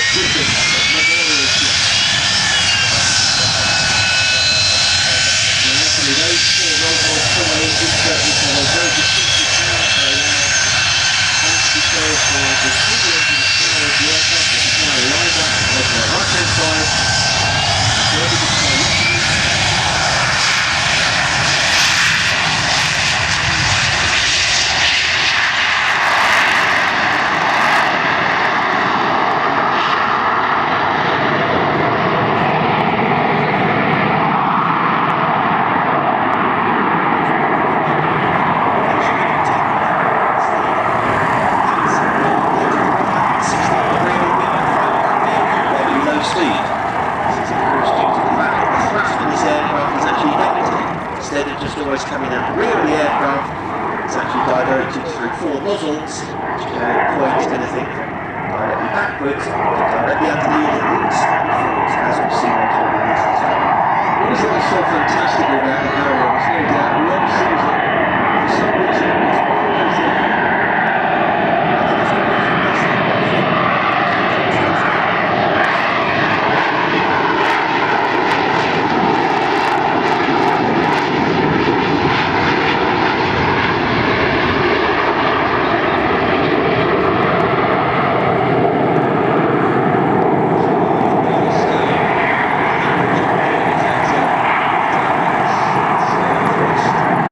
Griffin Memorial Ship. Actually, those four Rolls-Royce Puma engines that would have a very distinctive sound, thanks to be fair for the single engine power of the aircraft, which is now lined up on the right-hand side. Further display yesterday. Instead of just always coming out the rear of the aircraft, it's actually diverted through four nozzles, which can point anything directly backwards, directly underneath the wings, as we've seen on the What is so fantastic about the Harrier? There's no doubt, we only see